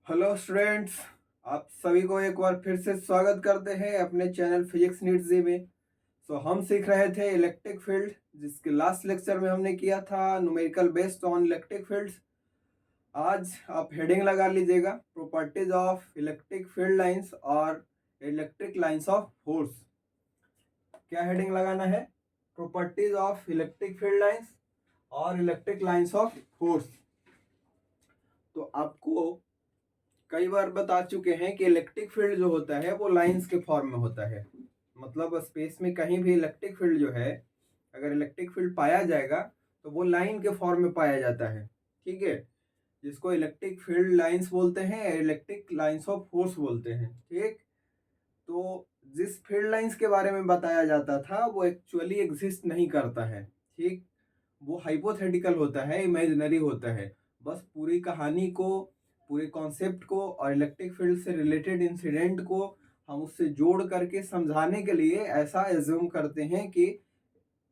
Hello students. आप सभी को एक बार फिर से स्वागत करते हैं अपने चैनल फिजिक्स नीट जी में। हम सीख रहे थे इलेक्ट्रिक फील्ड, जिसके लास्ट लेक्चर में हमने किया था numerical based on electric fields. आज आप हेडिंग लगा लीजिएगा, properties of electric field lines और इलेक्ट्रिक लाइंस ऑफ फोर्स। क्या हेडिंग लगाना है? Properties of electric field lines और इलेक्ट्रिक लाइंस ऑफ फोर्स। तो आपको कई बार बता चुके हैं कि इलेक्ट्रिक फील्ड जो होता है वो लाइंस के फॉर्म में होता है। मतलब स्पेस में कहीं भी इलेक्ट्रिक फील्ड जो है, अगर इलेक्ट्रिक फील्ड पाया जाएगा तो वो लाइन के फॉर्म में पाया जाता है। ठीक है, जिसको इलेक्ट्रिक फील्ड लाइंस बोलते हैं, इलेक्ट्रिक लाइंस ऑफ फोर्स बोलते हैं। ठीक, तो जिस फील्ड लाइंस के बारे में बताया जाता था वो एक्चुअली एग्जिस्ट नहीं करता है। ठीक, वो हाइपोथेटिकल होता है, इमेजिनरी होता है। बस पूरी कहानी को, पूरे कॉन्सेप्ट को और इलेक्ट्रिक फील्ड से रिलेटेड इंसिडेंट को हम उससे जोड़ करके समझाने के लिए ऐसा एज्यूम करते हैं कि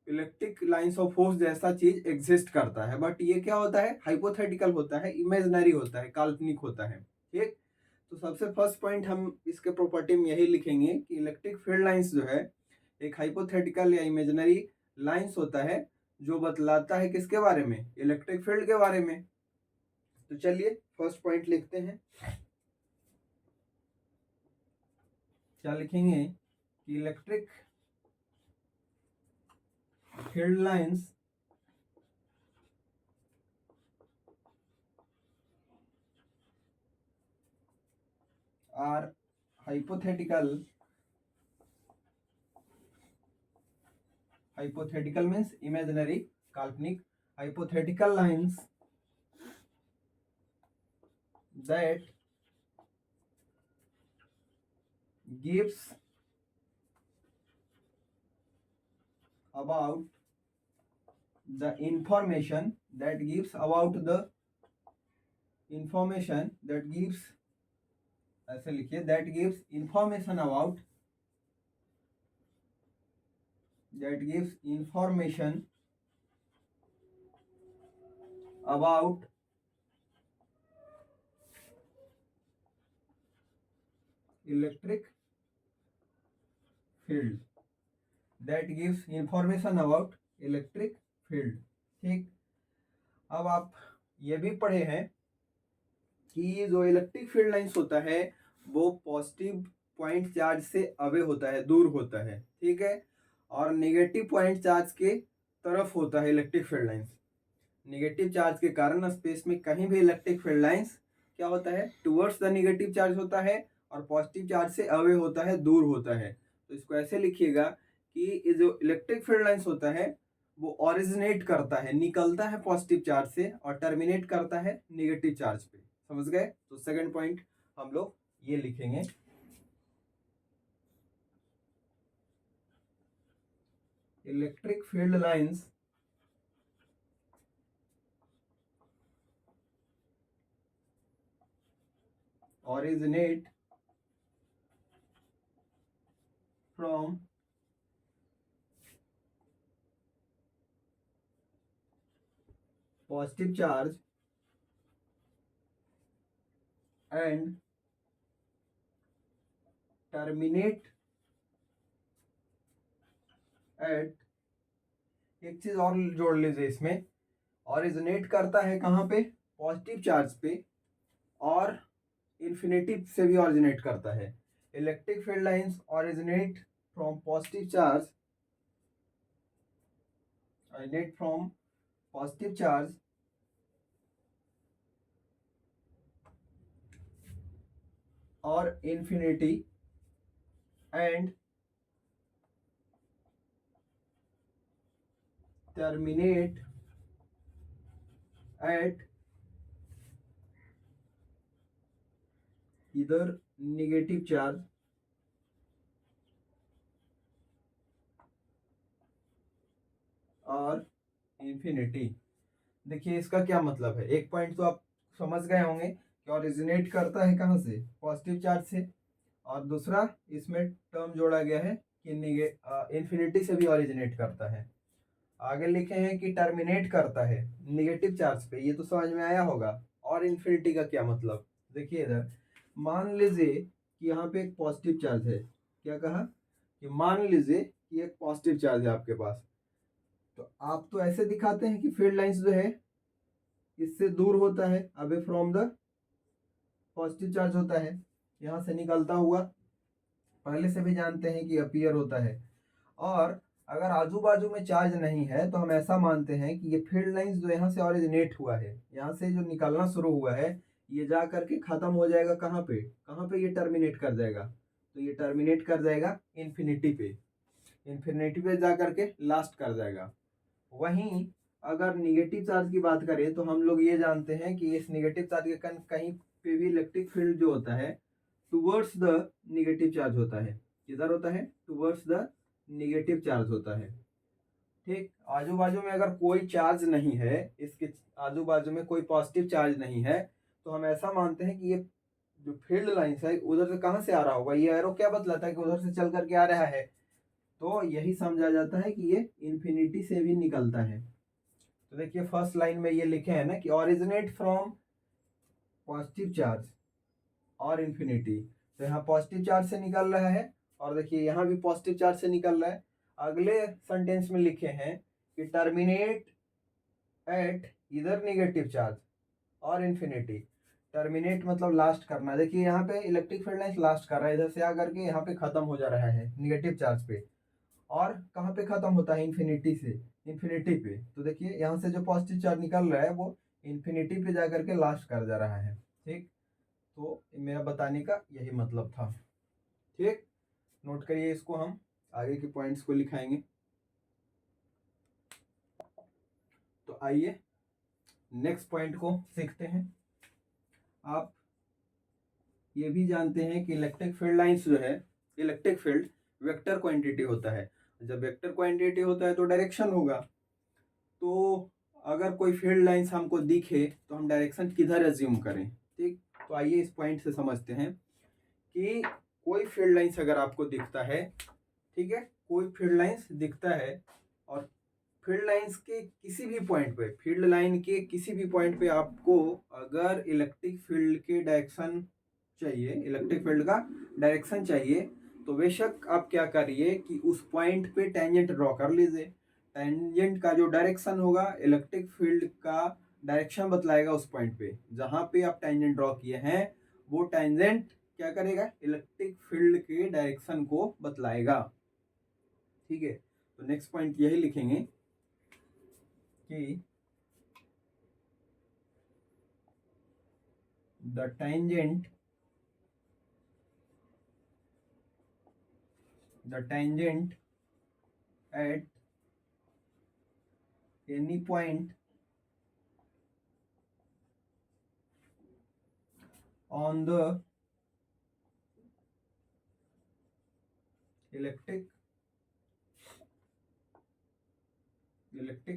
इलेक्ट्रिक लाइंस ऑफ फोर्स जैसा चीज एग्जिस्ट करता है। बट ये क्या होता है? हाइपोथेटिकल होता है, इमेजिनरी होता है, काल्पनिक होता है। ठीक, तो सबसे फर्स्ट पॉइंट हम इसके प्रॉपर्टी में यही लिखेंगे कि इलेक्ट्रिक फील्ड लाइंस जो है एक हाइपोथेटिकल या इमेजिनरी लाइंस होता है, जो बतलाता है किसके बारे में? इलेक्ट्रिक फील्ड के बारे में। तो चलिए फर्स्ट पॉइंट लिखते हैं। क्या लिखेंगे कि electric field lines are hypothetical. Hypothetical means imaginary, काल्पनिक। Hypothetical lines that gives about the information that gives about the information that gives, ऐसे लिखिए, that gives information about, that gives information about electric field, that gives information about electric field। ठीक, अब आप ये भी पढ़े हैं कि जो इलेक्ट्रिक फील्ड लाइंस होता है वो पॉजिटिव पॉइंट चार्ज से अवे होता है, दूर होता है। ठीक है, और नेगेटिव पॉइंट चार्ज के तरफ होता है electric field lines. Negative charge के कारण स्पेस में कहीं भी इलेक्ट्रिक फील्ड लाइंस क्या होता है? टुवर्ड्स द नेगेटिव चार्ज होता है, और पॉजिटिव चार्ज से अवे होता है, दूर होता है। तो इसको ऐसे लिखिएगा कि ये जो इलेक्ट्रिक फील्ड लाइंस होता है वो ऑरिजिनेट करता है, निकलता है पॉजिटिव चार्ज से और टर्मिनेट करता है नेगेटिव चार्ज पे। समझ गए? तो सेकंड पॉइंट हम लोग ये लिखेंगे, electric field lines originate from positive charge and terminate at, एक चीज और जोड़ लीजिए इसमें, ऑरिजिनेट करता है कहाँ पे? पॉजिटिव चार्ज पे, और इन्फिनिटी से भी ऑरिजिनेट करता है। Electric field lines originate from positive charge, originate from positive charge और infinity and terminate at either negative charge और infinity। देखिए इसका क्या मतलब है, एक पॉइंट तो आप समझ गए होंगे कि ऑरिजिनेट करता है कहाँ से? पॉजिटिव चार्ज से, और दूसरा इसमें टर्म जोड़ा गया है कि इन्फिनिटी से भी ऑरिजिनेट करता है। आगे लिखे हैं कि टर्मिनेट करता है नेगेटिव चार्ज पे, ये तो समझ में आया होगा। और इन्फिनिटी का क्या मतलब? देखिए इधर, मान लीजिए कि यहाँ पे एक पॉजिटिव चार्ज है। क्या कहा कि मान लीजिए कि एक पॉजिटिव चार्ज है आपके पास, तो आप तो ऐसे दिखाते हैं कि फील्ड लाइंस जो है इससे दूर होता है, away from the positive charge होता है, यहाँ से निकलता हुआ, पहले से भी जानते हैं कि अपीयर होता है। और अगर आजू बाजू में चार्ज नहीं है तो हम ऐसा मानते हैं कि ये फील्ड लाइंस जो यहाँ से ऑरिजिनेट हुआ है, यहाँ से जो निकलना शुरू हुआ है, ये जा करके खत्म हो जाएगा कहाँ पे ये टर्मिनेट कर जाएगा, तो ये टर्मिनेट कर जाएगा इन्फिनिटी पे, इन्फिनिटी पे जा करके लास्ट कर जाएगा। वहीं अगर निगेटिव चार्ज की बात करें तो हम लोग ये जानते हैं कि इस निगेटिव चार्ज के कहीं पे भी इलेक्ट्रिक फील्ड जो होता है टुवर्ड्स द निगेटिव चार्ज होता है। किधर होता है? टुवर्ड्स द निगेटिव चार्ज होता है। ठीक, आजू बाजू में अगर कोई चार्ज नहीं है, इसके आजू बाजू में कोई पॉजिटिव चार्ज नहीं है, तो हम ऐसा मानते हैं कि ये जो फील्ड लाइंस है उधर से कहाँ से आ रहा होगा, ये एरो क्या बतलाता है कि उधर से चल करके आ रहा है, तो यही समझा जाता है कि ये इन्फिनिटी से भी निकलता है। तो देखिए फर्स्ट लाइन में ये लिखे हैं ना कि ऑरिजिनेट फ्रॉम पॉजिटिव चार्ज और इन्फिनिटी, तो यहाँ पॉजिटिव चार्ज से निकल रहा है और देखिए यहाँ भी पॉजिटिव चार्ज से निकल रहा है। अगले सेंटेंस में लिखे हैं कि टर्मिनेट एट इधर निगेटिव चार्ज और इन्फिनिटी। टर्मिनेट मतलब लास्ट करना, देखिए यहाँ पे इलेक्ट्रिक फील्ड लाइंस लास्ट कर रहा है, इधर से आकर के यहाँ पे खत्म हो जा रहा है निगेटिव चार्ज पे, और कहाँ पे खत्म होता है? इन्फिनिटी से, इन्फिनिटी पे। तो देखिए यहाँ से जो पॉजिटिव चार्ज निकल रहा है वो इन्फिनिटी पे जा करके लास्ट कर जा रहा है। ठीक, तो मेरा बताने का यही मतलब था। ठीक, नोट करिए इसको, हम आगे के पॉइंट्स को लिखाएंगे। तो आइए नेक्स्ट पॉइंट को सीखते हैं। आप ये भी जानते हैं कि इलेक्ट्रिक फील्ड लाइंस जो है, इलेक्ट्रिक फील्ड वेक्टर क्वांटिटी होता है। जब वेक्टर क्वांटिटी होता है तो डायरेक्शन होगा। तो अगर कोई फील्ड लाइंस हमको दिखे तो हम डायरेक्शन किधर एज्यूम करें? ठीक, तो आइए इस पॉइंट से समझते हैं कि कोई फील्ड लाइंस अगर आपको दिखता है, ठीक है, कोई फील्ड लाइंस दिखता है और फील्ड लाइंस के किसी भी पॉइंट पे, फील्ड लाइन के किसी भी पॉइंट पे आपको अगर इलेक्ट्रिक फील्ड के डायरेक्शन चाहिए, इलेक्ट्रिक फील्ड का डायरेक्शन चाहिए, तो बेशक आप क्या करिए कि उस पॉइंट पे टेंजेंट ड्रॉ कर लीजिए। टेंजेंट का जो डायरेक्शन होगा, इलेक्ट्रिक फील्ड का डायरेक्शन बतलाएगा उस पॉइंट पे जहाँ पे आप टेंजेंट ड्रॉ किए हैं। वो टेंजेंट क्या करेगा? इलेक्ट्रिक फील्ड के डायरेक्शन को बतलाएगा। ठीक है, तो नेक्स्ट पॉइंट यही लिखेंगे कि the tangent at any point on the electric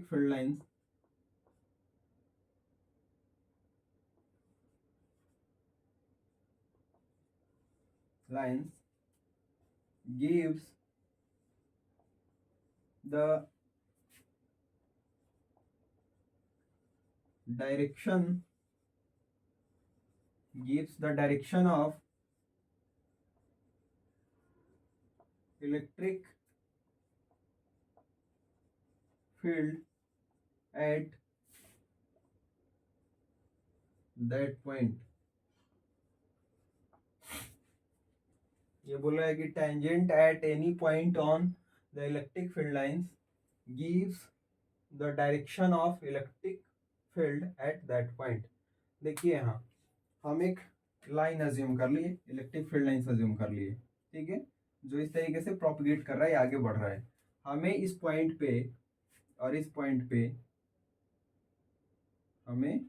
field lines gives the direction of electric field at that point। ये बोला है कि tangent at any point on the electric field lines gives the direction of electric field at that point. देखिए यहाँ हम एक line assume कर लिए, इलेक्ट्रिक फील्ड लाइंस अज्यूम कर लिए, ठीक है, जो इस तरीके से प्रोपगेट कर रहा है, आगे बढ़ रहा है। हमें इस पॉइंट पे और इस पॉइंट पे, हमें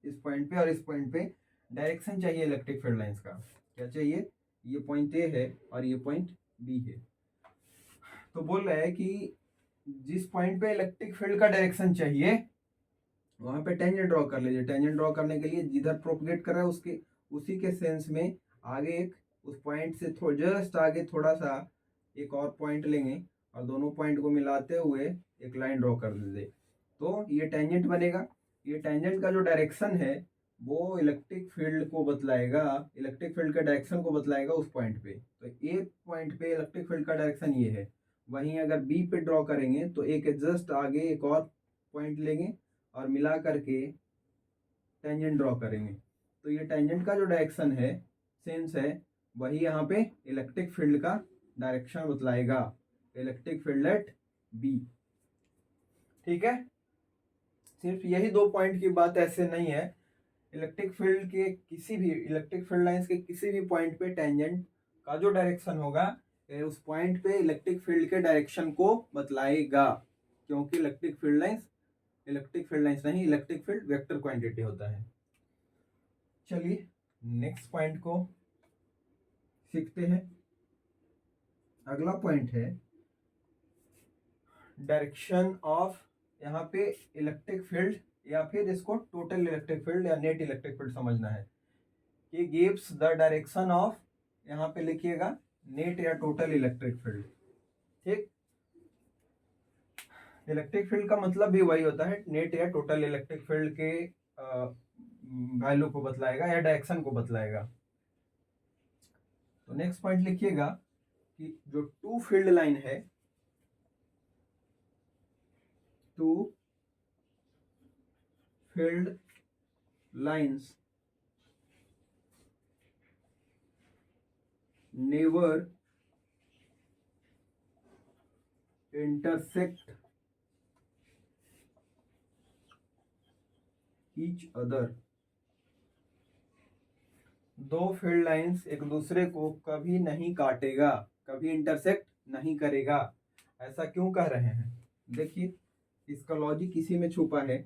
इस पॉइंट पे और इस पॉइंट पे डायरेक्शन चाहिए इलेक्ट्रिक फील्ड लाइंस का। क्या चाहिए? ये पॉइंट ए है और ये पॉइंट बी है। तो बोल रहा है कि जिस पॉइंट पे इलेक्ट्रिक फील्ड का डायरेक्शन चाहिए वहां पे टेंजेंट ड्रॉ कर लीजिए। टेंजेंट ड्रॉ करने के लिए जिधर प्रोपगेट कर रहा है उसके उसी के सेंस में आगे एक, उस पॉइंट से जस्ट आगे थोड़ा सा एक और पॉइंट लेंगे और दोनों पॉइंट को मिलाते हुए एक लाइन ड्रॉ कर दीजिए, तो ये टेंजेंट बनेगा। ये टेंजेंट का जो डायरेक्शन है वो इलेक्ट्रिक फील्ड को बतलाएगा, इलेक्ट्रिक फील्ड के डायरेक्शन को बतलाएगा उस पॉइंट पे। तो ए पॉइंट पे इलेक्ट्रिक फील्ड का डायरेक्शन ये है। वहीं अगर बी पे ड्रॉ करेंगे तो एक जस्ट आगे एक और पॉइंट लेंगे और मिला करके टेंजेंट ड्रॉ करेंगे। तो ये टेंजेंट का जो डायरेक्शन है, सेंस है, वही यहाँ पे इलेक्ट्रिक फील्ड का डायरेक्शन बतलाएगा, इलेक्ट्रिक फील्ड एट बी। ठीक है, सिर्फ यही दो पॉइंट की बात ऐसे नहीं है, इलेक्ट्रिक फील्ड के किसी भी, इलेक्ट्रिक फील्ड लाइंस के किसी भी पॉइंट पे टेंजेंट का जो डायरेक्शन होगा उस पॉइंट पे इलेक्ट्रिक फील्ड के डायरेक्शन को बतलाएगा, क्योंकि इलेक्ट्रिक फील्ड लाइंस नहीं, इलेक्ट्रिक फील्ड वेक्टर क्वांटिटी होता है। चलिए नेक्स्ट पॉइंट को सीखते हैं। अगला पॉइंट है डायरेक्शन ऑफ, यहाँ पे इलेक्ट्रिक फील्ड या फिर इसको टोटल इलेक्ट्रिक फील्ड या नेट इलेक्ट्रिक फील्ड समझना है कि गिव्स द डायरेक्शन ऑफ, यहाँ पे लिखिएगा नेट या टोटल इलेक्ट्रिक फील्ड। ठीक, इलेक्ट्रिक फील्ड का मतलब भी वही होता है, नेट या टोटल इलेक्ट्रिक फील्ड के वैल्यू को बतलाएगा या डायरेक्शन को बतलाएगा। तो नेक्स्ट पॉइंट लिखिएगा कि जो टू फील्ड लाइन है, two field lines never intersect each other। दो फील्ड लाइंस एक दूसरे को कभी नहीं काटेगा, कभी इंटरसेक्ट नहीं करेगा। ऐसा क्यों कह रहे हैं, देखिए इसका लॉजिक इसी में छुपा है।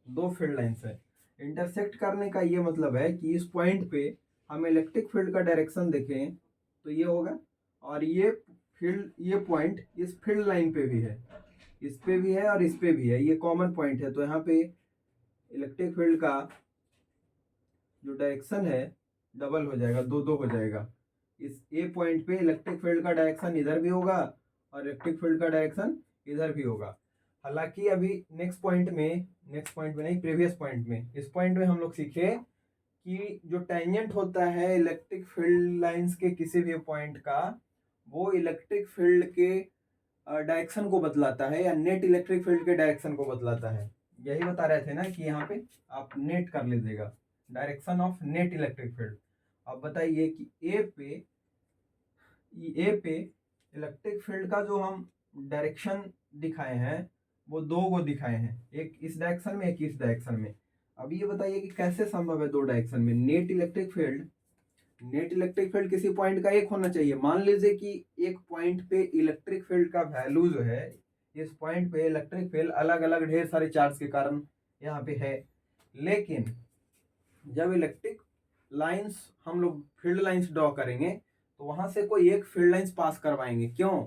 दो फील्ड लाइंस है, इंटरसेक्ट करने का ये मतलब है कि इस पॉइंट पे हम इलेक्ट्रिक फील्ड का डायरेक्शन देखें तो ये होगा, और ये फील्ड, ये पॉइंट इस फील्ड लाइन पे भी है, इस पे भी है और इस पे भी है, ये कॉमन पॉइंट है। तो यहाँ पे इलेक्ट्रिक फील्ड का जो डायरेक्शन है डबल हो जाएगा, दो दो हो जाएगा। इस ए पॉइंट पे इलेक्ट्रिक फील्ड का डायरेक्शन इधर भी होगा और इलेक्ट्रिक फील्ड का डायरेक्शन इधर भी होगा। हालांकि अभी नेक्स्ट पॉइंट में नहीं, प्रीवियस पॉइंट में, इस पॉइंट में हम लोग सीखे कि जो टेंजेंट होता है इलेक्ट्रिक फील्ड लाइंस के किसी भी पॉइंट का, वो इलेक्ट्रिक फील्ड के डायरेक्शन को बतलाता है या नेट इलेक्ट्रिक फील्ड के डायरेक्शन को बतलाता है। यही बता रहे थे ना कि यहाँ पे आप नेट कर लीजिएगा, direction of net electric field. अब बताइए कि ए पे इलेक्ट्रिक फील्ड का जो हम डायरेक्शन दिखाए हैं वो दो को दिखाए हैं, एक इस डायरेक्शन में एक इस डायरेक्शन में। अब ये बताइए कि कैसे संभव है दो डायरेक्शन में। नेट इलेक्ट्रिक फील्ड किसी पॉइंट का एक होना चाहिए। मान लीजिए कि एक पॉइंट पे इलेक्ट्रिक फील्ड का वैल्यू जो है, इस पॉइंट पे इलेक्ट्रिक फील्ड अलग अलग ढेर सारे चार्ज के कारण यहाँ पे है, लेकिन जब इलेक्ट्रिक लाइंस हम लोग फील्ड लाइंस ड्रॉ करेंगे तो वहां से कोई एक फील्ड लाइंस पास करवाएंगे। क्यों?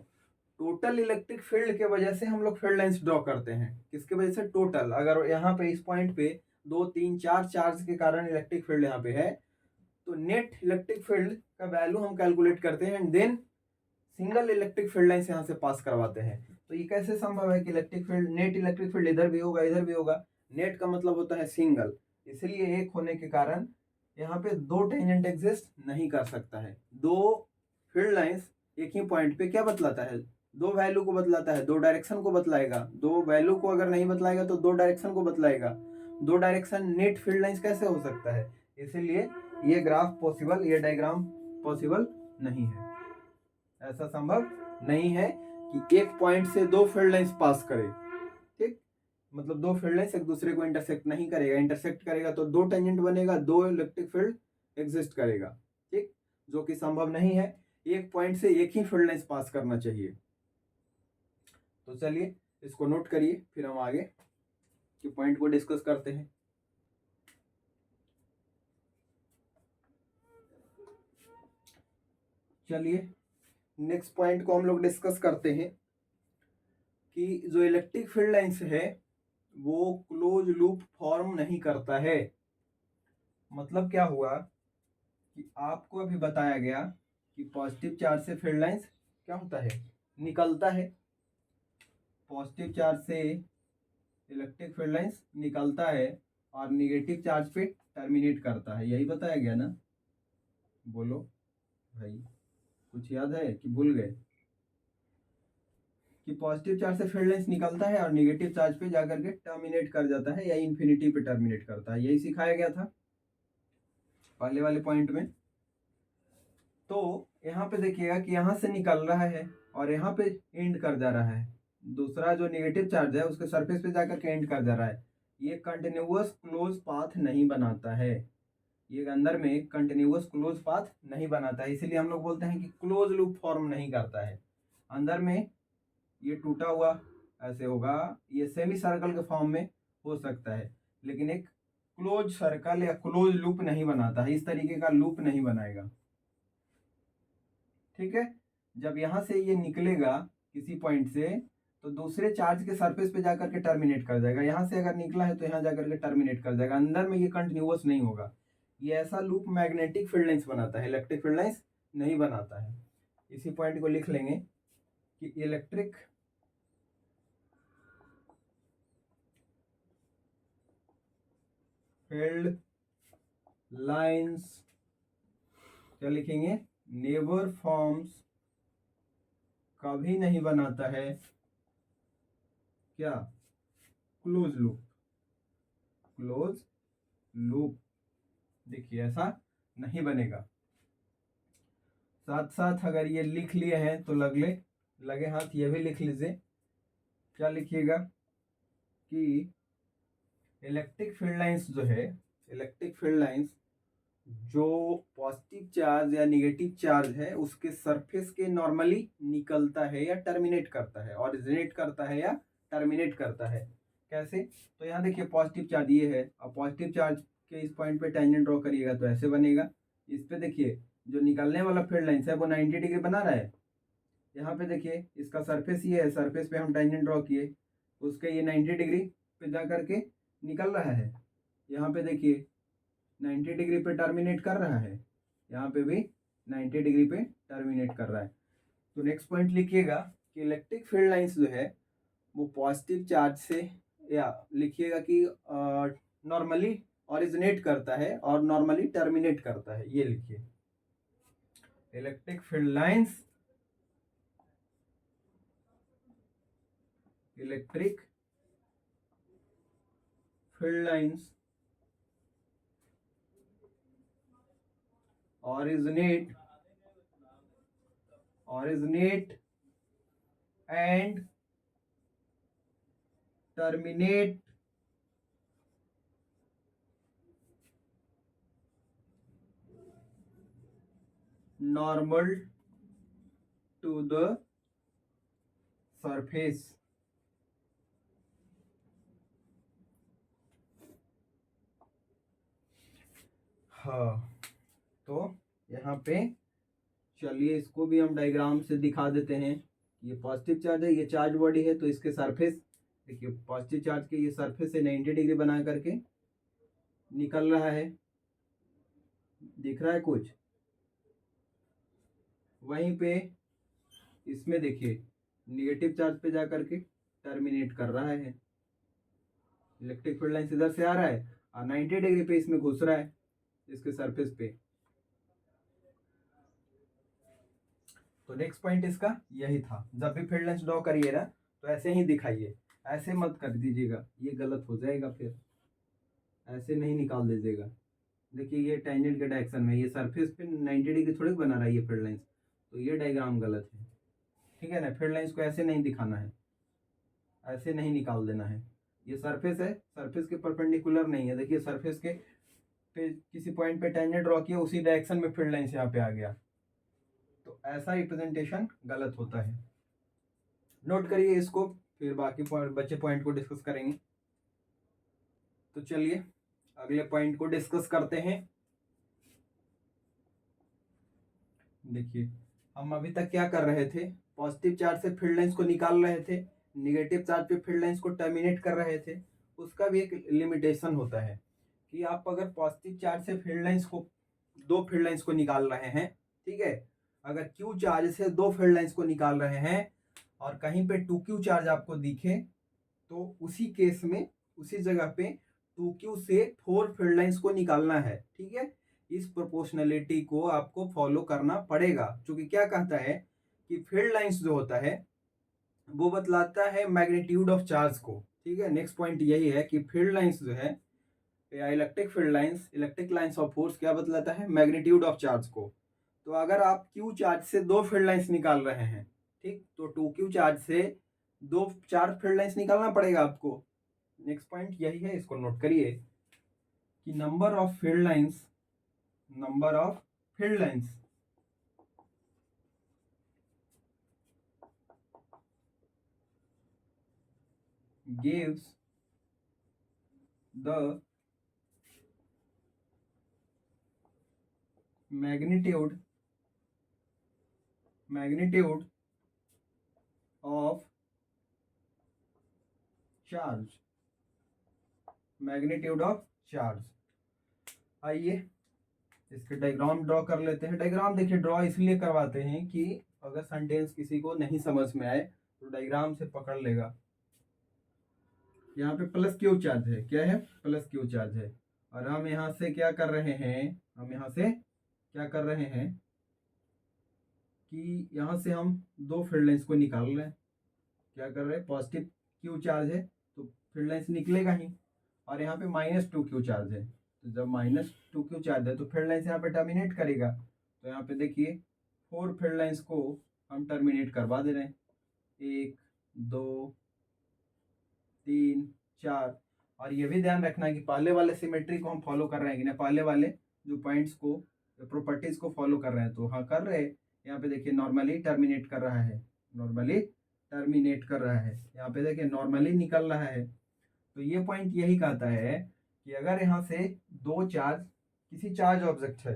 टोटल इलेक्ट्रिक फील्ड के वजह से हम लोग फील्ड लाइंस ड्रॉ करते हैं। किसके वजह से? टोटल। अगर यहाँ पे इस पॉइंट पे 2 3 4 चार्ज के कारण इलेक्ट्रिक फील्ड यहाँ पे है, तो नेट इलेक्ट्रिक फील्ड का वैल्यू हम कैलकुलेट करते हैं and then single electric field lines यहाँ से पास करवाते हैं। तो ये कैसे संभव है कि electric field, net electric field इधर भी होगा इधर भी होगा। नेट का मतलब होता है सिंगल, इसलिए एक होने के कारण यहाँ पे दो टेंजेंट एग्जिस्ट नहीं कर सकता है। दो फील्ड लाइंस एक ही पॉइंट पे क्या बतलाता है? दो वैल्यू को बतलाता है, दो डायरेक्शन को बतलाएगा। दो वैल्यू को अगर नहीं बतलाएगा तो दो डायरेक्शन को बतलाएगा। दो डायरेक्शन नेट फील्ड लाइंस कैसे हो सकता है? इसीलिए ये ग्राफ पॉसिबल, ये डायग्राम पॉसिबल नहीं है। ऐसा संभव नहीं है कि एक पॉइंट से दो फील्ड लाइंस पास करे। ठीक, मतलब दो फील्ड लाइंस एक दूसरे को इंटरसेक्ट नहीं करेगा। इंटरसेक्ट करेगा तो दो टेंजेंट बनेगा, दो इलेक्ट्रिक फील्ड एग्जिस्ट करेगा। ठीक, जो कि संभव नहीं है। एक पॉइंट से एक ही फील्ड लाइंस पास करना चाहिए। तो चलिए इसको नोट करिए, फिर हम आगे के पॉइंट को डिस्कस करते हैं। चलिए नेक्स्ट पॉइंट को हम लोग डिस्कस करते हैं कि जो इलेक्ट्रिक फील्ड लाइंस है वो क्लोज लूप फॉर्म नहीं करता है। मतलब क्या हुआ कि आपको अभी बताया गया कि पॉजिटिव चार्ज से फील्ड लाइंस क्या होता है? निकलता है। पॉजिटिव चार्ज से इलेक्ट्रिक फील्ड लाइंस निकलता है, और निगेटिव चार्ज पे टर्मिनेट करता है, यही बताया गया ना। बोलो भाई, कुछ याद है कि भूल गए? कि पॉजिटिव चार्ज से फील्ड लाइंस निकलता है और निगेटिव चार्ज पे जाकर के टर्मिनेट कर जाता है या इन्फिनिटी पे टर्मिनेट करता है, यही सिखाया गया था पहले वाले पॉइंट में। तो यहाँ पे देखिएगा कि यहाँ से निकल रहा है और यहाँ पे एंड कर जा रहा है, दूसरा जो नेगेटिव चार्ज है उसके सरफेस पे जाकर के एंड कर जा रहा है। ये कंटिन्यूअस क्लोज पाथ नहीं बनाता है, ये अंदर में कंटिन्यूअस क्लोज पाथ नहीं बनाता है, इसीलिए हम लोग बोलते हैं कि क्लोज लूप फॉर्म नहीं करता है। अंदर में ये टूटा हुआ ऐसे होगा, ये सेमी सर्कल के फॉर्म में हो सकता है, लेकिन एक क्लोज सर्कल या क्लोज लूप नहीं बनाता है, इस तरीके का लूप नहीं बनाएगा। ठीक है, जब यहाँ से ये निकलेगा किसी पॉइंट से तो दूसरे चार्ज के सरफेस पे जाकर के टर्मिनेट कर जाएगा, यहाँ से अगर निकला है तो यहाँ जाकर के टर्मिनेट कर जाएगा, अंदर में ये कंटिन्यूअस नहीं होगा। ये ऐसा लूप मैग्नेटिक फील्ड लाइंस बनाता है, इलेक्ट्रिक फील्ड लाइंस नहीं बनाता है। इसी पॉइंट को लिख लेंगे कि इलेक्ट्रिक फील्ड लाइंस क्या लिखेंगे, नेवर फॉर्म्स, कभी नहीं बनाता है क्या, क्लोज लूप। क्लोज लूप देखिए ऐसा नहीं बनेगा। साथ साथ अगर ये लिख लिए हैं तो लगे हाथ ये भी लिख लीजिए। क्या लिखिएगा कि इलेक्ट्रिक फील्ड लाइंस जो है, इलेक्ट्रिक फील्ड लाइंस जो पॉजिटिव चार्ज या निगेटिव चार्ज है उसके सरफेस के नॉर्मली निकलता है या टर्मिनेट करता है, ऑरिजिनेट करता है या टर्मिनेट करता है। कैसे? तो यहाँ देखिए पॉजिटिव चार्ज ये है और पॉजिटिव चार्ज के इस पॉइंट पे टेंजेंट ड्रॉ करिएगा तो ऐसे बनेगा। इस पे देखिए जो निकलने वाला फील्ड लाइंस है वो 90 डिग्री बना रहा है। यहाँ पे देखिए इसका सरफेस ये है, सरफेस पे हम टेंजेंट ड्रॉ किए, उसके ये 90 डिग्री पे जा करके निकल रहा है। यहाँ पे देखिए 90 डिग्री पे टर्मिनेट कर रहा है, यहाँ पे भी 90 डिग्री पे टर्मिनेट कर रहा है। तो नेक्स्ट पॉइंट लिखिएगा कि इलेक्ट्रिक फील्ड लाइंस जो है वो पॉजिटिव चार्ज से, या लिखिएगा कि नॉर्मली ऑरिजिनेट करता है और नॉर्मली टर्मिनेट करता है, ये लिखिए। Electric field lines, electric field lines originate and terminate normal to the surface। हाँ, तो यहाँ पे चलिए इसको भी हम डायग्राम से दिखा देते हैं। ये पॉजिटिव चार्ज है, ये चार्ज बॉडी है, तो इसके सरफेस देखिए पॉजिटिव चार्ज के ये सरफेस से 90 डिग्री बना करके निकल रहा है, दिख रहा है कुछ? वहीं पे इसमें देखिए निगेटिव चार्ज पे जा करके टर्मिनेट कर रहा है। इलेक्ट्रिक फील्ड लाइन इधर से आ रहा है और 90 डिग्री पे इसमें घुस रहा है इसके सरफेस पे। तो नेक्स्ट पॉइंट इसका यही था, जब भी फील्ड लाइंस ड्रॉ करिए ना तो ऐसे ही दिखाइए, ऐसे मत कर दीजिएगा, ये गलत हो जाएगा, फिर ऐसे नहीं निकाल दीजिएगा। देखिए ये टेंजेंट के डायरेक्शन में, ये सरफेस पे 90 डिग्री थोड़ी बना रहा है ये फील्ड लाइंस, तो ये डायग्राम गलत है। ठीक है ना, फील्ड लाइंस को ऐसे नहीं दिखाना है, ऐसे नहीं निकाल देना है। ये सरफेस है, सरफेस के परपेंडिकुलर नहीं है, देखिए सरफेस के पे किसी पॉइंट पे टेंजेंट ड्रॉ किया, उसी डायरेक्शन में फील्ड लाइंस यहाँ पे आ गया, तो ऐसा रिप्रेजेंटेशन गलत होता है। नोट करिए इसको, फिर बाकी बचे पॉइंट को डिस्कस करेंगे। तो चलिए अगले पॉइंट को डिस्कस करते हैं। देखिए हम अभी तक क्या कर रहे थे, पॉजिटिव चार्ज से फील्ड लाइंस को निकाल रहे थे, निगेटिव चार्ज पे फील्ड लाइंस को टर्मिनेट कर रहे थे। उसका भी एक लिमिटेशन होता है कि आप अगर पॉजिटिव चार्ज से फील्ड लाइंस को, दो फील्ड लाइंस को निकाल रहे हैं, ठीक है, अगर क्यू चार्ज से दो फील्ड लाइंस को निकाल रहे हैं और कहीं पे 2Q चार्ज आपको दिखे तो उसी केस में, उसी जगह पे 2Q से 4 फील्ड लाइंस को निकालना है। ठीक है, इस प्रोपोर्शनलिटी को आपको फॉलो करना पड़ेगा, क्योंकि क्या कहता है कि फील्ड लाइंस जो होता है वो बतलाता है मैग्नीट्यूड ऑफ चार्ज को। ठीक है, नेक्स्ट पॉइंट यही है कि फील्ड लाइंस जो है या electric field lines, electric lines of force क्या बतलाता है, मैग्नीट्यूड ऑफ चार्ज को। तो अगर आप Q चार्ज से 2 फील्ड लाइंस निकाल रहे हैं, ठीक, तो 2Q चार्ज से 4 फील्ड लाइंस निकालना पड़ेगा आपको। नेक्स्ट पॉइंट यही है, इसको नोट करिए कि number of field lines gives the magnitude of charge. आइए इसके डायग्राम ड्रॉ कर लेते हैं। डायग्राम देखिए ड्रॉ इसलिए करवाते हैं कि अगर सेंटेंस किसी को नहीं समझ में आए तो डायग्राम से पकड़ लेगा। यहाँ पे प्लस क्यू चार्ज है, क्या है, प्लस क्यू चार्ज है, और हम यहाँ से क्या कर रहे हैं, कि यहाँ से हम 2 फील्ड लाइंस को निकाल रहे हैं। क्या कर रहे हैं, पॉजिटिव क्यू चार्ज है तो फील्ड लाइंस निकलेगा ही, और यहाँ पे -2Q चार्ज है, तो जब -2Q चार्ज है तो फील्ड लाइंस यहाँ पे टर्मिनेट करेगा। तो यहाँ पे देखिए 4 फील्ड लाइंस को हम टर्मिनेट करवा दे रहे हैं, 1 2 3 4। और ये भी ध्यान रखना है कि पहले वाले सिमेट्री को हम फॉलो कर रहे हैं कि ना, पहले वाले जो पॉइंट्स को, प्रॉपर्टीज को फॉलो कर रहे हैं। तो हाँ कर रहे हैं। यहाँ पे देखिए नॉर्मली टर्मिनेट कर रहा है, यहाँ पे देखिए नॉर्मली निकल रहा है। तो ये पॉइंट यही कहता है कि अगर यहाँ से 2 चार्ज, किसी चार्ज ऑब्जेक्ट है,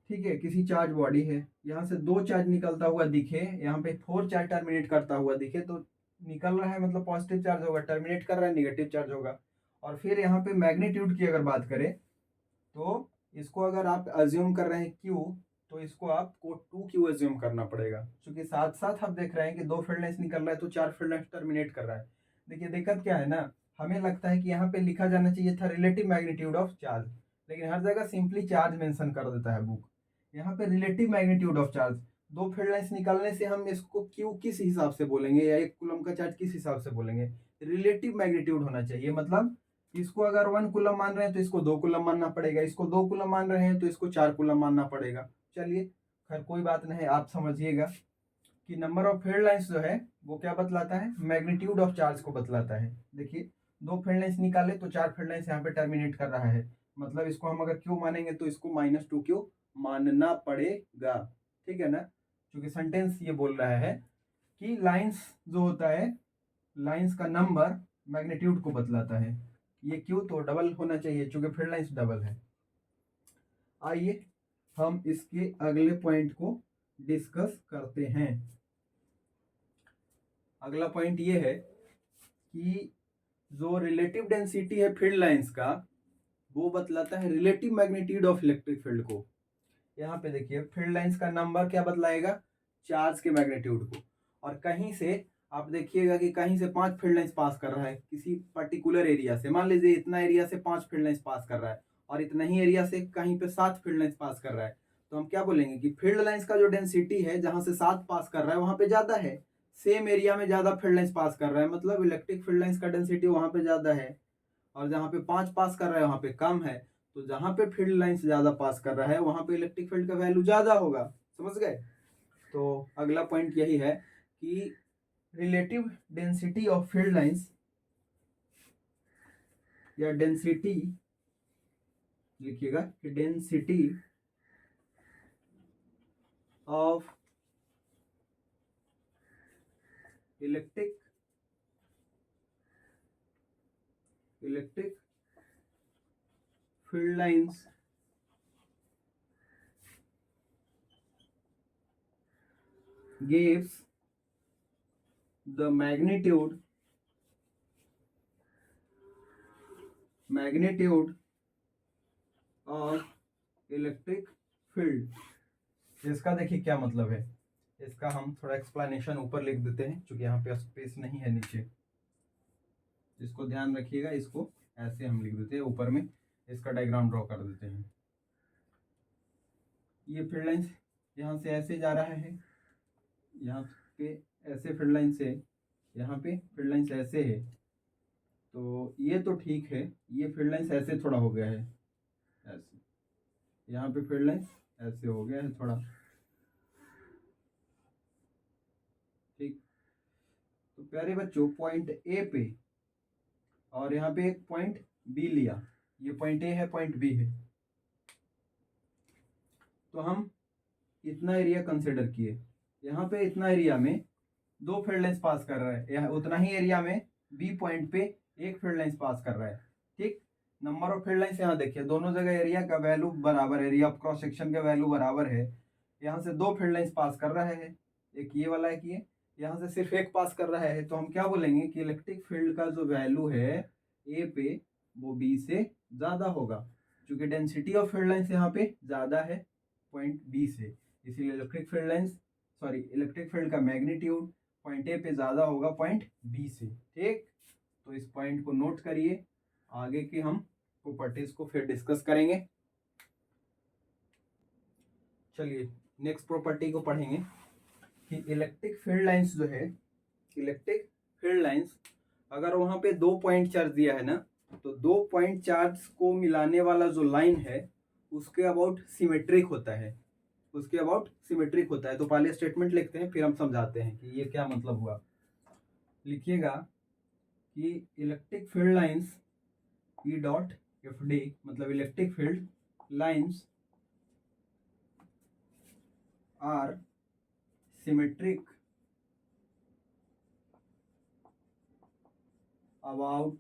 ठीक है, किसी चार्ज बॉडी है, यहाँ से 2 चार्ज निकलता हुआ दिखे, यहाँ पे 4 चार्ज टर्मिनेट करता हुआ दिखे, तो निकल रहा है मतलब पॉजिटिव चार्ज होगा, टर्मिनेट कर रहा है निगेटिव चार्ज होगा। और फिर यहाँ पे मैग्नीट्यूड की अगर बात करें तो इसको अगर आप अज्यूम कर रहे हैं Q, तो इसको आपको 2Q अज्यूम करना पड़ेगा, क्योंकि साथ साथ आप देख रहे हैं कि 2 फील्ड लाइंस निकल रहा है तो 4 फील्ड लाइंस टर्मिनेट कर रहा है। देखिए दिक्कत क्या है ना, हमें लगता है कि यहाँ पे लिखा जाना चाहिए था रिलेटिव मैग्नीट्यूड ऑफ चार्ज, लेकिन हर जगह सिंपली चार्ज मेंशन कर देता है बुक। यहाँ पे relative magnitude of charge, 2 field lines निकालने से हम इसको Q किस हिसाब से बोलेंगे या 1 कूलम का चार्ज किस हिसाब से बोलेंगे, रिलेटिव मैग्नीट्यूड होना चाहिए। मतलब इसको अगर 1 कूलम मान रहे हैं तो इसको 2 कूलम मानना पड़ेगा, इसको 2 कूलम मान रहे हैं तो इसको 4 कूलम मानना पड़ेगा। चलिए खैर कोई बात नहीं, आप समझिएगा कि नंबर ऑफ फील्ड लाइंस जो है वो क्या बतलाता है, मैग्नीट्यूड ऑफ चार्ज को बतलाता है। देखिए 2 फील्ड लाइंस निकाले तो 4 फील्ड लाइंस यहाँ पे टर्मिनेट कर रहा है, मतलब इसको हम अगर Q मानेंगे तो इसको -2Q मानना पड़ेगा। ठीक है ना, क्योंकि सेंटेंस ये बोल रहा है कि लाइंस जो होता है, लाइंस का नंबर मैग्नीट्यूड को बतलाता है। ये Q तो डबल होना चाहिए क्योंकि फील्ड लाइंस डबल है। आइए हम इसके अगले पॉइंट को डिस्कस करते हैं। अगला पॉइंट ये है कि जो रिलेटिव डेंसिटी है फील्ड लाइंस का, वो बतलाता है relative magnitude of electric field को। यहाँ पे देखिए फील्ड लाइंस का नंबर क्या बतलाएगा, चार्ज के मैग्नीट्यूड को। और कहीं से आप देखिएगा कि कहीं से 5 फील्ड लाइंस पास कर रहा है किसी पर्टिकुलर एरिया से, मान लीजिए इतना एरिया से 5 फील्ड लाइंस पास कर रहा है, और इतना ही एरिया से कहीं पे 7 फील्ड लाइंस पास कर रहा है, तो हम क्या बोलेंगे कि फील्ड लाइंस का जो डेंसिटी है जहां से 7 पास कर रहा है वहां पे ज्यादा है, सेम एरिया में ज्यादा फील्ड लाइंस पास कर रहा है, मतलब इलेक्ट्रिक फील्ड लाइंस का डेंसिटी वहां पे ज्यादा है, और जहां पे 5 पास कर रहा है वहां पे कम है। तो जहां पे फील्ड लाइंस ज्यादा पास कर रहा है वहां पे इलेक्ट्रिक फील्ड का वैल्यू ज्यादा होगा। समझ गए। तो अगला पॉइंट यही है कि relative density of field lines या डेंसिटी, लिखिएगा कि density of electric field lines gives the magnitude of electric field. इसका देखिए क्या मतलब है, इसका हम थोड़ा एक्सप्लेनेशन ऊपर लिख देते हैं क्योंकि यहाँ पे स्पेस नहीं है नीचे, इसको ध्यान रखिएगा। इसको ऐसे हम लिख देते हैं, ऊपर में इसका डायग्राम ड्रॉ कर देते हैं। ये फील्ड लाइंस यहाँ से ऐसे जा रहा है, यहाँ पे ऐसे फील्ड लाइन से, यहाँ पे फील्ड लाइंस ऐसे है, तो ये तो ठीक है। ये फील्ड लाइंस ऐसे थोड़ा हो गया है, ऐसे यहाँ पे फील्ड लाइंस ऐसे हो गया है थोड़ा, ठीक। तो प्यारे बच्चों, पॉइंट ए पे और यहाँ पे एक पॉइंट बी लिया, ये पॉइंट ए है, पॉइंट बी है, तो हम इतना एरिया कंसिडर किए। यहाँ पे इतना एरिया में दो फील्ड लाइंस पास कर रहा है, यहाँ उतना ही एरिया में बी पॉइंट पे एक फील्ड लाइंस पास कर रहा है, ठीक। नंबर ऑफ फील्ड लाइंस यहाँ देखिए, दोनों जगह एरिया का वैल्यू बराबर, एरिया ऑफ क्रॉस सेक्शन का वैल्यू बराबर है। यहाँ से दो फील्ड लाइंस पास कर रहा है, एक ये वाला, एक ये, यहाँ से सिर्फ एक पास कर रहा है, तो हम क्या बोलेंगे कि इलेक्ट्रिक फील्ड का जो वैल्यू है ए पे वो बी से ज़्यादा होगा, क्योंकि डेंसिटी ऑफ फील्ड लाइंस यहाँ पे ज़्यादा है पॉइंट बी से, इसीलिए इलेक्ट्रिक फील्ड का मैग्नीट्यूड पॉइंट ए पे ज़्यादा होगा पॉइंट बी से, ठीक। तो इस पॉइंट को नोट करिए, आगे की हम प्रॉपर्टीज को फिर डिस्कस करेंगे। चलिए नेक्स्ट प्रॉपर्टी को पढ़ेंगे कि इलेक्ट्रिक फील्ड लाइंस जो है, इलेक्ट्रिक फील्ड लाइंस अगर वहाँ पे 2 पॉइंट चार्ज दिया है ना, तो 2 पॉइंट चार्ज को मिलाने वाला जो लाइन है उसके अबाउट सिमेट्रिक होता है, उसके अबाउट सिमेट्रिक होता है। तो पहले स्टेटमेंट लिखते हैं, फिर हम समझाते हैं कि ये क्या मतलब हुआ। लिखिएगा कि electric field lines E dot F D, मतलब electric field lines are symmetric about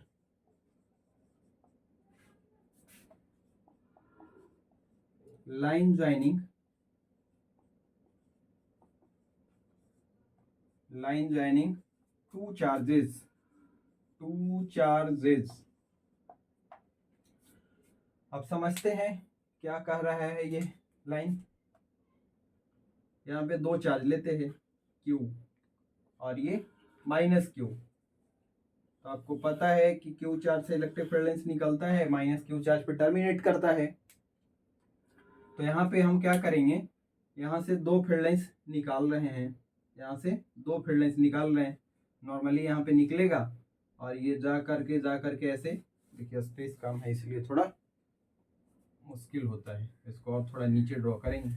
line joining two charges, अब समझते हैं क्या कह रहा है ये लाइन। यहाँ पे दो चार्ज लेते हैं, Q और ये माइनस Q, तो आपको पता है कि Q चार्ज से इलेक्ट्रिक फील्ड लाइंस निकलता है, माइनस Q चार्ज पे टर्मिनेट करता है। तो यहाँ पे हम क्या करेंगे, यहाँ से दो फील्ड लाइंस निकाल रहे हैं, यहाँ से दो फील्ड लाइंस निकाल रहे हैं, नॉर्मली यहाँ पे निकलेगा और ये जा करके ऐसे, देखिए स्पेस कम है इसलिए थोड़ा मुश्किल होता है, इसको और थोड़ा नीचे ड्रॉ करेंगे।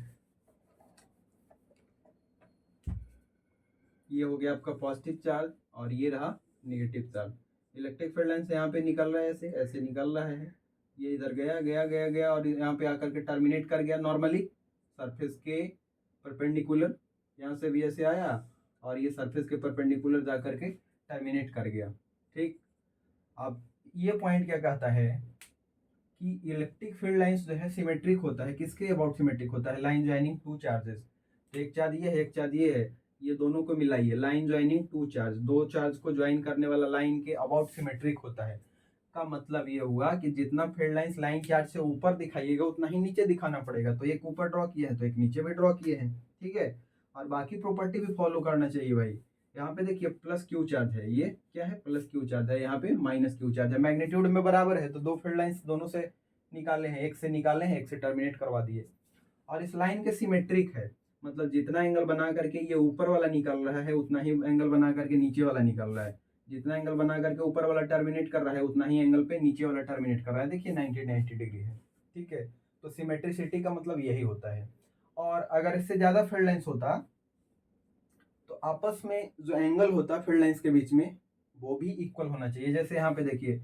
ये हो गया आपका पॉजिटिव चार्ज और ये रहा negative charge. Electric field line से यहाँ पे निकल रहा है, ऐसे ऐसे निकल रहा है, ये इधर गया गया गया गया और यहाँ पे आकर के टर्मिनेट कर गया नॉर्मली सरफेस के परपेंडिकुलर, यहाँ से भी ऐसे आया और ये सरफेस के परपेंडिकुलर जा करके टर्मिनेट कर गया, ठीक। अब ये पॉइंट क्या कहता है कि इलेक्ट्रिक फील्ड लाइंस जो है सिमेट्रिक होता है, किसके अबाउट सिमेट्रिक होता है, लाइन ज्वाइनिंग टू चार्जेस, एक चार्ज ये है एक चार्ज ये है, ये दोनों को मिलाइए, लाइन ज्वाइनिंग टू चार्ज, दो चार्ज को ज्वाइन करने वाला लाइन के अबाउट सिमेट्रिक होता है। का मतलब ये हुआ कि जितना फील्ड लाइंस लाइन चार्ज से ऊपर दिखाइएगा उतना ही नीचे दिखाना पड़ेगा, तो एक ऊपर ड्रॉ किया है तो एक नीचे में ड्रॉ किए हैं, ठीक है। और बाकी प्रॉपर्टी भी फॉलो करना चाहिए भाई। यहाँ पे देखिए प्लस क्यू चार्ज है, ये क्या है प्लस क्यू चार्ज है, यहाँ पे माइनस क्यू चार्ज है, मैग्नीट्यूड में बराबर है, तो दो फील्ड लाइंस दोनों से निकाले हैं, एक से निकाले हैं, एक से टर्मिनेट करवा दिए। और इस लाइन के सिमेट्रिक है, मतलब जितना एंगल बना करके ये ऊपर वाला निकल रहा है उतना ही एंगल बना करके नीचे वाला निकल रहा है, जितना एंगल बना करके ऊपर वाला टर्मिनेट कर रहा है उतना ही एंगल पे नीचे वाला टर्मिनेट कर रहा है, देखिए 90 डिग्री है, ठीक है। तो सिमेट्रिसिटी का मतलब यही होता है। और अगर इससे ज्यादा फील्ड लाइंस होता तो आपस में जो एंगल होता फील्ड लाइंस के बीच में वो भी इक्वल होना चाहिए। जैसे यहाँ पे देखिए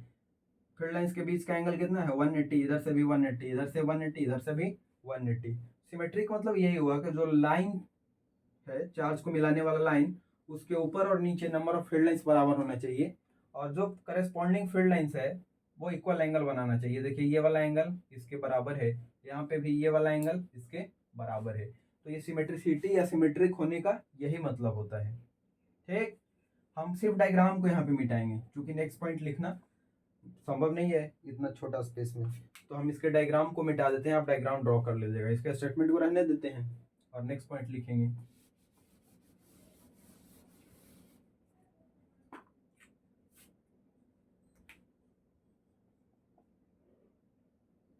फील्ड लाइंस के बीच का एंगल कितना है 180, इधर से भी 180, इधर से 180, इधर से भी 180। सिमेट्रिक मतलब यही हुआ कि जो लाइन है चार्ज को मिलाने वाला लाइन, उसके ऊपर और नीचे नंबर ऑफ फील्ड लाइंस बराबर होना चाहिए और जो करेस्पॉन्डिंग फील्ड लाइंस है वो इक्वल एंगल बनाना चाहिए। देखिए ये वाला एंगल इसके बराबर है, यहाँ पे भी ये वाला एंगल इसके बराबर है, तो ये सिमेट्रिसिटी या सिमेट्रिक होने का यही मतलब होता है, ठीक। हम सिर्फ डायग्राम को यहाँ पे मिटाएंगे क्योंकि नेक्स्ट पॉइंट लिखना संभव नहीं है इतना छोटा स्पेस में, तो हम इसके डायग्राम को मिटा देते हैं, आप डायग्राम ड्रॉ कर लीजिएगा, इसके स्टेटमेंट को रहने देते हैं और नेक्स्ट पॉइंट लिखेंगे।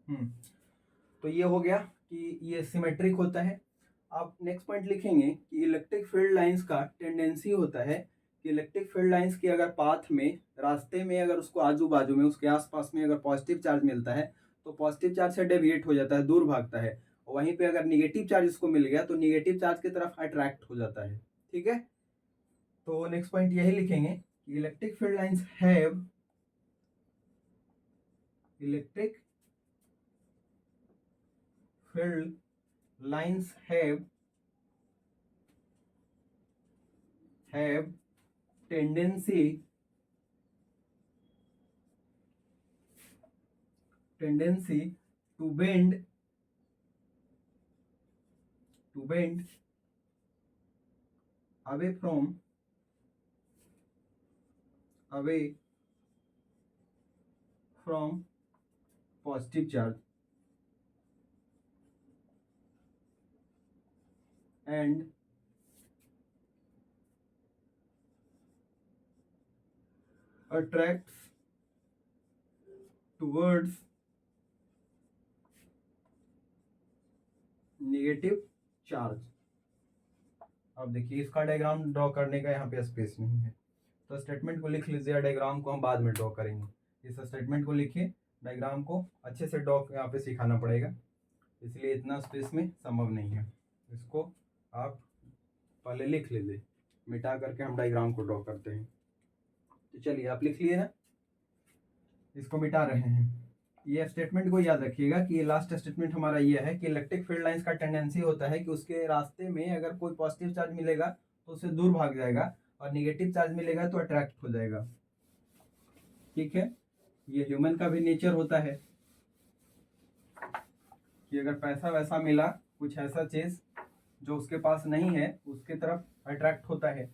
तो ये हो गया कि ये सिमेट्रिक होता है। आप नेक्स्ट पॉइंट लिखेंगे कि इलेक्ट्रिक फील्ड लाइंस का टेंडेंसी होता है कि इलेक्ट्रिक फील्ड लाइंस की अगर पाथ में, रास्ते में, अगर उसको आजू बाजू में, उसके आसपास में अगर पॉजिटिव चार्ज मिलता है तो पॉजिटिव चार्ज से डेविएट हो जाता है, दूर भागता है। वहीं पे अगर निगेटिव चार्ज उसको मिल गया तो निगेटिव चार्ज की तरफ अट्रैक्ट हो जाता है। ठीक है, तो नेक्स्ट पॉइंट यही लिखेंगे कि electric field lines have electric field lines have tendency to bend away from positive charge and attracts towards negative charge. अब देखिए इसका डायग्राम ड्रॉ करने का यहाँ पे स्पेस नहीं है, तो स्टेटमेंट को लिख लीजिए, डायग्राम को हम बाद में ड्रॉ करेंगे। इस स्टेटमेंट को लिखिए, डायग्राम को अच्छे से ड्रॉ यहाँ पे सिखाना पड़ेगा, इसलिए इतना स्पेस में संभव नहीं है। इसको आप पहले लिख लीजिए, मिटा करके हम डायग्राम को ड्रॉ करते हैं। तो चलिए आप लिख लिए ना, इसको मिटा रहे हैं। ये स्टेटमेंट को याद रखिएगा कि ये लास्ट स्टेटमेंट हमारा ये है कि इलेक्ट्रिक फील्ड लाइंस का टेंडेंसी होता है कि उसके रास्ते में अगर कोई पॉजिटिव चार्ज मिलेगा तो उससे दूर भाग जाएगा, और निगेटिव चार्ज मिलेगा तो अट्रैक्ट हो जाएगा। ठीक है, ये ह्यूमन का भी नेचर होता है कि अगर पैसा वैसा मिला, कुछ ऐसा चीज जो उसके पास नहीं है, उसके तरफ अट्रैक्ट होता है,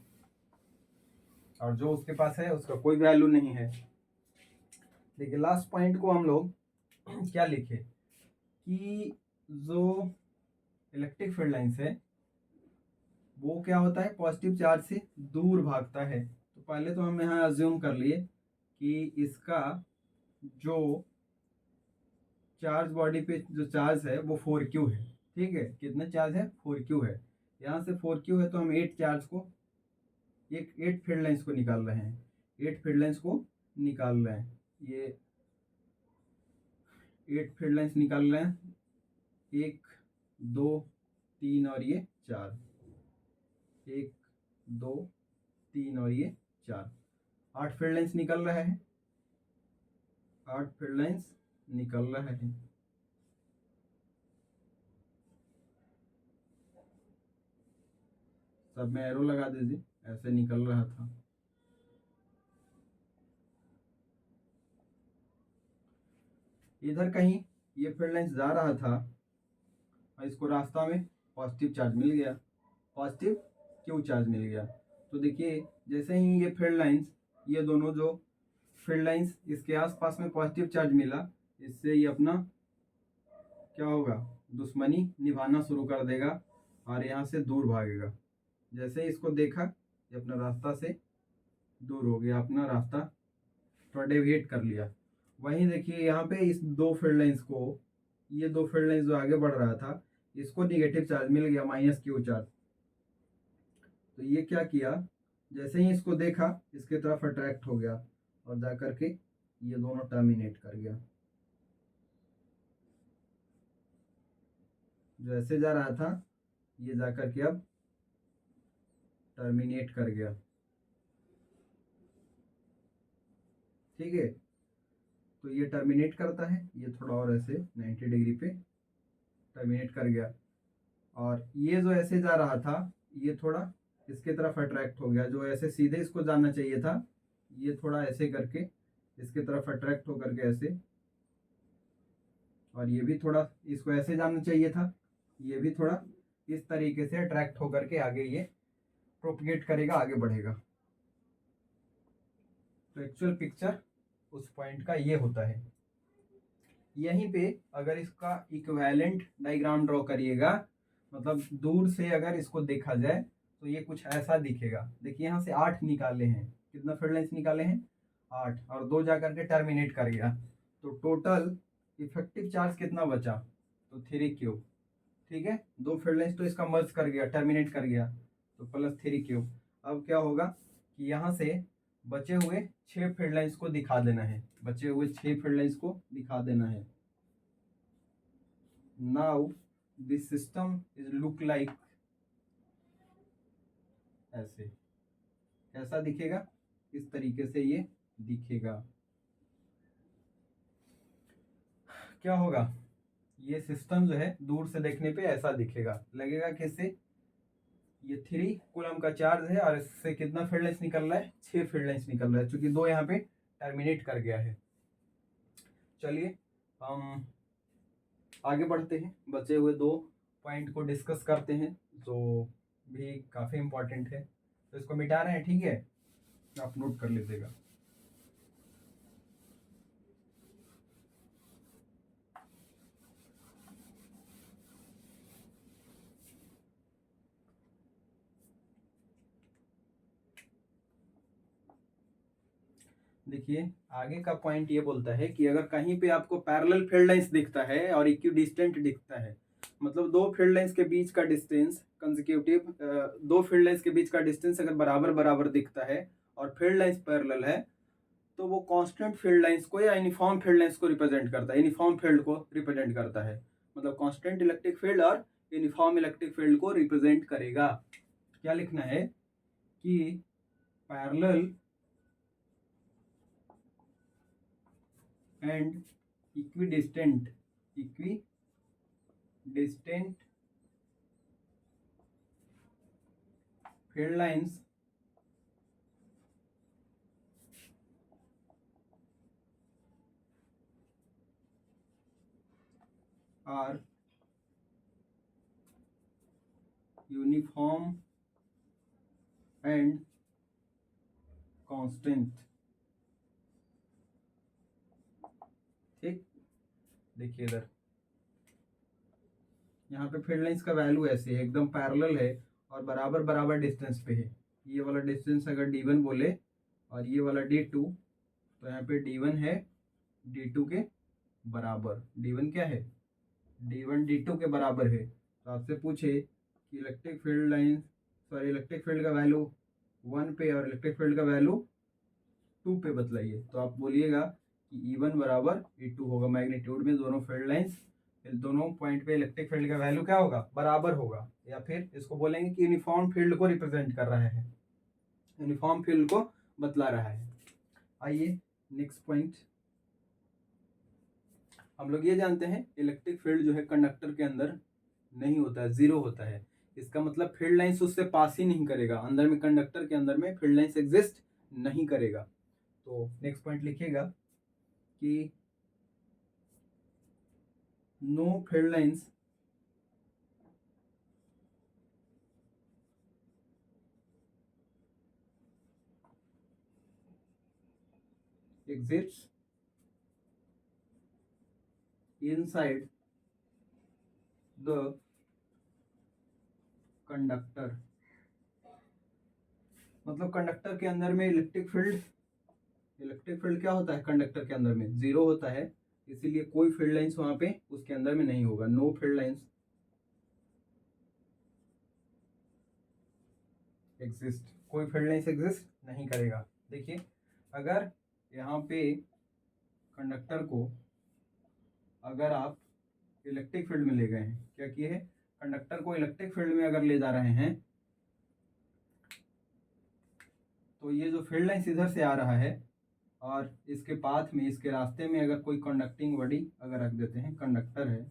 और जो उसके पास है उसका कोई वैल्यू नहीं है। देखिए लास्ट पॉइंट को हम लोग क्या लिखे कि जो इलेक्ट्रिक फील्ड लाइंस है वो क्या होता है, पॉजिटिव चार्ज से दूर भागता है। तो पहले तो हम यहाँ अज्यूम कर लिए कि इसका जो चार्ज बॉडी पे जो चार्ज है वो 4Q है। ठीक है, कितना चार्ज है, 4Q है। यहाँ से 4Q है तो हम 8 चार्ज को, 8 फील्ड लाइंस को निकाल रहे हैं, 8 फील्ड लाइंस को निकाल रहे हैं। ये 8 फील्ड लाइंस निकाल रहे हैं, 1 2 3 और ये 4, 1 2 3 और ये 4, 8 फील्ड लाइंस निकल रहे हैं, 8 फील्ड लाइंस निकल रहे हैं। सब में एरो लगा दीजिए, ऐसे निकल रहा था। इधर कहीं ये फील्ड लाइंस जा रहा था और इसको रास्ता में पॉजिटिव चार्ज मिल गया, पॉजिटिव क्यू चार्ज मिल गया। तो देखिए जैसे ही ये फील्ड लाइंस, ये दोनों जो फील्ड लाइंस इसके आसपास में पॉजिटिव चार्ज मिला, इससे ये अपना क्या होगा, दुश्मनी निभाना शुरू कर देगा और यहाँ से दूर भागेगा। जैसे ही इसको देखा ये अपना रास्ता से दूर हो गया, अपना रास्ता थोड़ा डेविएट कर लिया। वहीं देखिए यहाँ पे इस दो फील्ड लाइंस को, ये दो फील्ड लाइंस जो आगे बढ़ रहा था, इसको निगेटिव चार्ज मिल गया, -Q चार्ज। तो ये क्या किया, जैसे ही इसको देखा इसके तरफ अट्रैक्ट हो गया और जा करके ये दोनों टर्मिनेट कर गया। जो ऐसे जा रहा था ये जा करके अब टर्मिनेट कर गया। ठीक है, तो ये टर्मिनेट करता है, ये थोड़ा और ऐसे 90 डिग्री पे टर्मिनेट कर गया, और ये जो ऐसे जा रहा था ये थोड़ा इसके तरफ अट्रैक्ट हो गया। जो ऐसे सीधे इसको जाना चाहिए था, ये थोड़ा ऐसे करके इसके तरफ अट्रैक्ट हो करके ऐसे, और ये भी थोड़ा इसको ऐसे जाना चाहिए था, ये भी थोड़ा इस तरीके से अट्रैक्ट हो करके आगे ये प्रोपगेट करेगा, आगे बढ़ेगा। तो एक्चुअल पिक्चर उस पॉइंट का ये होता है। यहीं पे अगर इसका इक्विवेलेंट डायग्राम ड्रॉ करिएगा, मतलब दूर से अगर इसको देखा जाए तो ये कुछ ऐसा दिखेगा। देखिए यहाँ से 8 निकाले हैं, कितना फील्ड लाइंस निकाले हैं, 8, और 2 जा करके टर्मिनेट कर गया। तो टोटल इफेक्टिव चार्ज कितना बचा, तो 3 क्यूब, ठीक है। दो फील्ड लाइंस तो इसका मर्ज कर गया, टर्मिनेट कर गया, तो +3 क्यूब। अब क्या होगा कि यहाँ से बचे हुए 6 फील्ड लाइंस को दिखा देना है, बचे हुए 6 फील्ड लाइंस को दिखा देना है। Now this system is look like ऐसे, कैसा दिखेगा, इस तरीके से ये दिखेगा। क्या होगा, ये सिस्टम जो है दूर से देखने पे ऐसा दिखेगा, लगेगा कैसे, ये 3 कूलम का चार्ज है और इससे कितना फील्ड लाइंस निकल रहा है, 6 फील्ड लाइंस निकल रहा है, क्योंकि 2 यहाँ पे टर्मिनेट कर गया है। चलिए हम आगे बढ़ते हैं, बचे हुए 2 पॉइंट को डिस्कस करते हैं जो भी काफ़ी इंपॉर्टेंट है। तो इसको मिटा रहे हैं, ठीक है, आप नोट कर लीजिएगा। देखिए आगे का पॉइंट ये बोलता है कि अगर कहीं पे आपको पैरेलल फील्ड लाइंस दिखता है और इक्विडिस्टेंट दिखता है, मतलब 2 फील्ड लाइंस के बीच का डिस्टेंस कंसेक्यूटिव, 2 फील्ड लाइंस के बीच का डिस्टेंस अगर बराबर बराबर दिखता है और फील्ड लाइंस पैरेलल है, तो वो कांस्टेंट फील्ड लाइंस को या यूनिफॉर्म फील्ड लाइंस को रिप्रेजेंट करता है, यूनिफॉर्म फील्ड को रिप्रेजेंट करता है, मतलब कांस्टेंट इलेक्ट्रिक फील्ड और यूनिफॉर्म इलेक्ट्रिक फील्ड को रिप्रेजेंट करेगा। क्या लिखना है कि parallel and equidistant field lines are uniform and constant। ठीक, देखिए इधर यहाँ पे फील्ड लाइंस का वैल्यू ऐसे है, एकदम पैरेलल है और बराबर बराबर डिस्टेंस पे है। ये वाला डिस्टेंस अगर d1 बोले और ये वाला d2, तो यहाँ पे d1 है d2 के बराबर। d1 क्या है, d1 d2 के बराबर है। तो आपसे पूछे कि electric field line, sorry electric field का वैल्यू 1 पे और इलेक्ट्रिक फील्ड का वैल्यू 2 पे बतलाइए, तो आप बोलिएगा कि E1 बराबर E2 होगा। मैग्नीट्यूड में दोनों फील्ड लाइंस, दोनों पॉइंट पे इलेक्ट्रिक फील्ड का वैल्यू क्या होगा, बराबर होगा। या फिर इसको बोलेंगे कि यूनिफॉर्म फील्ड को रिप्रेजेंट कर रहा है, यूनिफॉर्म फील्ड को बतला रहा है। आइए नेक्स्ट पॉइंट, हम लोग ये जानते हैं इलेक्ट्रिक फील्ड जो है कंडक्टर के अंदर नहीं होता है, 0 होता है। इसका मतलब फील्ड लाइंस उससे पास ही नहीं करेगा, अंदर में कंडक्टर के अंदर में फील्ड लाइंस एग्जिस्ट नहीं करेगा। तो नेक्स्ट पॉइंट लिखिएगा कि know field lines exists inside the conductor। मतलब कंडक्टर के अंदर में इलेक्ट्रिक फील्ड क्या होता है, कंडक्टर के अंदर में 0 होता है, इसीलिए कोई फील्ड लाइंस वहां पे उसके अंदर में नहीं होगा। नो फील्ड लाइंस एग्जिस्ट, कोई फील्ड लाइंस एग्जिस्ट नहीं करेगा। देखिए अगर यहाँ पे कंडक्टर को अगर आप इलेक्ट्रिक फील्ड में ले गए हैं, क्या किए हैं, कंडक्टर को इलेक्ट्रिक फील्ड में अगर ले जा रहे हैं, तो ये जो फील्ड लाइंस इधर से आ रहा है और इसके पाथ में, इसके रास्ते में अगर कोई कंडक्टिंग बॉडी अगर रख देते हैं, कंडक्टर है,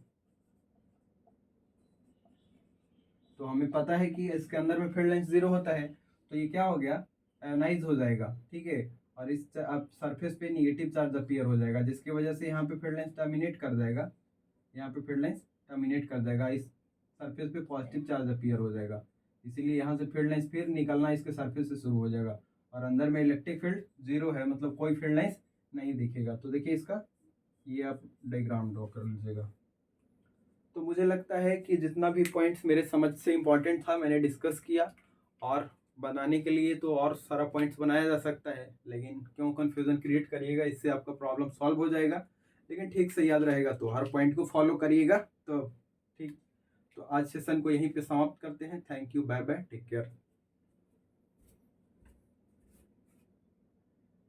तो हमें पता है कि इसके अंदर में फील्ड लाइंस 0 होता है, तो ये क्या हो गया, आयोनाइज हो जाएगा, ठीक है। और इस अब सरफेस पे निगेटिव चार्ज अपीयर हो जाएगा, जिसकी वजह से यहाँ पे फील्ड लाइंस टर्मिनेट कर जाएगा, यहाँ पे फील्ड लाइंस टर्मिनेट कर जाएगा, इस सरफेस पे पॉजिटिव चार्ज अपीयर हो जाएगा, इसीलिए यहाँ से फील्ड लाइंस फिर निकलना इसके सरफेस से शुरू हो जाएगा और अंदर में इलेक्ट्रिक फील्ड 0 है, मतलब कोई फील्ड लाइंस नहीं दिखेगा। तो देखिए इसका ये आप डायग्राम ड्रॉ कर लीजिएगा। तो मुझे लगता है कि जितना भी पॉइंट्स मेरे समझ से इम्पोर्टेंट था मैंने डिस्कस किया, और बनाने के लिए तो और सारा पॉइंट्स बनाया जा सकता है, लेकिन क्यों कन्फ्यूज़न क्रिएट करिएगा, इससे आपका प्रॉब्लम सॉल्व हो जाएगा। लेकिन ठीक से याद रहेगा, तो हर पॉइंट को फॉलो करिएगा। तो ठीक, तो आज सेशन को यहीं पे समाप्त करते हैं। Thank you, bye bye, take care.